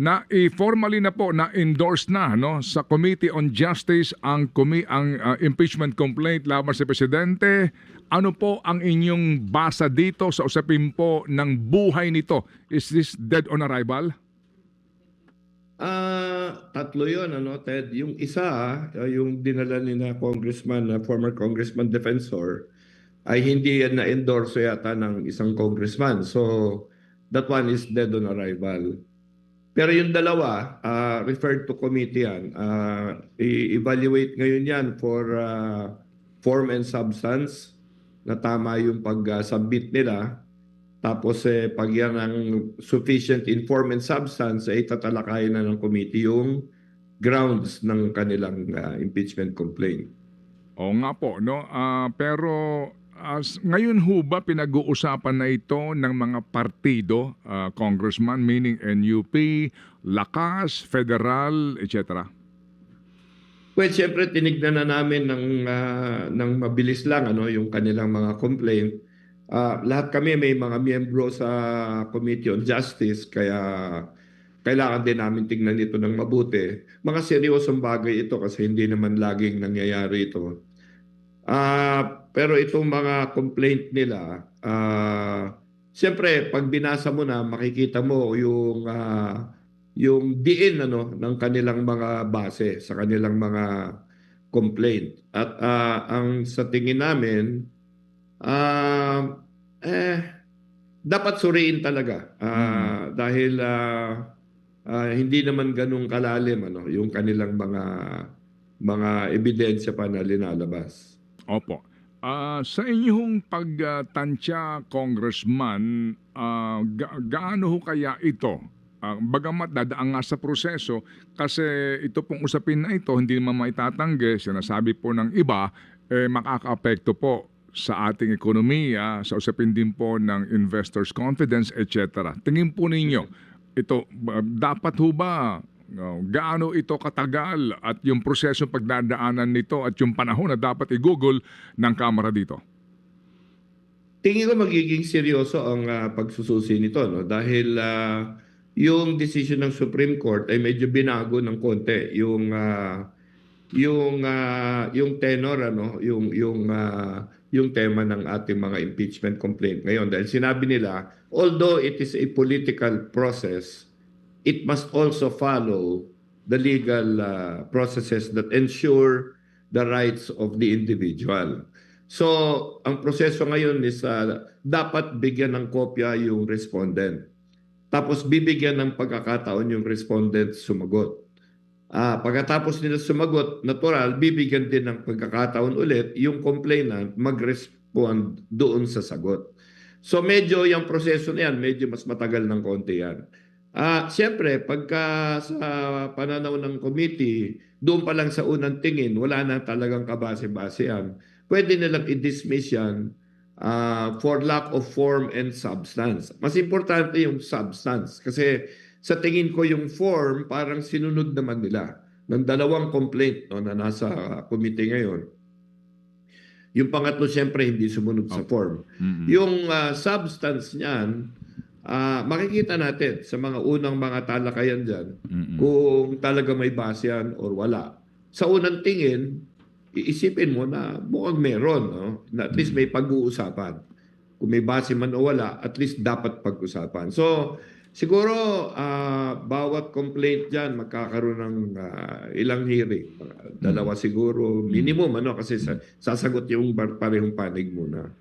na formally na po na endorse na no sa Committee on Justice ang impeachment complaint laban sa presidente. Ano po ang inyong basa dito sa usapin po ng buhay nito? Is this dead on arrival? Tatlo yun, ano, Ted. Yung isa, yung dinala ni na congressman, former congressman defensor, ay hindi yan na-endorse yata ng isang congressman. So, that one is dead on arrival. Pero yung dalawa, referred to committee yan. I-evaluate ngayon yan for form and substance na tama yung pag-submit nila. Tapos pag yan ang sufficient in form and substance, ay tatalakayin na ng committee yung grounds ng kanilang impeachment complaint. Oo nga po, no? Pero ngayon ho ba pinag-uusapan na ito ng mga partido, congressman, meaning NUP, Lakas, Federal, etc.? Well, siyempre tinignan na namin ng mabilis lang ano, yung kanilang mga complaint. Lahat kami may mga miyembro sa Committee on Justice, kaya kailangan din namin tingnan ito ng mabuti. Mga seryosong bagay ito kasi hindi naman laging nangyayari ito. Pero itong mga complaint nila, siyempre pag binasa mo na, makikita mo yung diin ano, ng kanilang mga base sa kanilang mga complaint. At ang sa tingin namin, dapat suriin talaga dahil hindi naman ganun kalalim ano, yung kanilang mga ebidensya pa na linalabas. Opo. Sa inyong pagtansya, Congressman, gaano ho kaya ito? Bagamat dadaan nga sa proseso, kasi ito pong usapin na ito, hindi naman maitatanggi, sinasabi po ng iba, makaka-apekto po sa ating ekonomiya, sa usapin din po ng investors' confidence, etc. Tingin po ninyo, ito, dapat ho ba gaano ito katagal at yung proseso pagdadaanan nito at yung panahon na dapat i-google ng Kamara dito? Tingin ko magiging seryoso ang pagsususi nito, no? Dahil yung decision ng Supreme Court ay medyo binago ng konti yung tenor ano, yung tema ng ating mga impeachment complaint ngayon, dahil sinabi nila although it is a political process, it must also follow the legal processes that ensure the rights of the individual. So, ang proseso ngayon is dapat bigyan ng kopya yung respondent. Tapos bibigyan ng pagkakataon yung respondent sumagot. Pagkatapos nila sumagot, natural, bibigyan din ng pagkakataon ulit yung complainant mag-respond doon sa sagot. So medyo yung proseso na yan, medyo mas matagal ng konti yan. Siyempre, pagka sa pananaw ng committee, doon pa lang sa unang tingin, wala na talagang kabase-base yan. Pwede nilang i-dismiss yan for lack of form and substance. Mas importante yung substance kasi sa tingin ko yung form parang sinunod naman nila ng dalawang complaint no, na nasa committee ngayon. Yung pangatlo, siyempre, hindi sumunod sa form. Yung substance niyan, makikita natin sa mga unang mga talakayan dyan kung talaga may base yan or wala. Sa unang tingin, iisipin mo na mukhang meron, no? Na at least may pag-uusapan. Kung may base man o wala, at least dapat pag-usapan. So, siguro, bawat complaint dyan, magkakaroon ng ilang hearing. Dalawa siguro, minimum, ano, kasi sasagot yung parehong panig muna.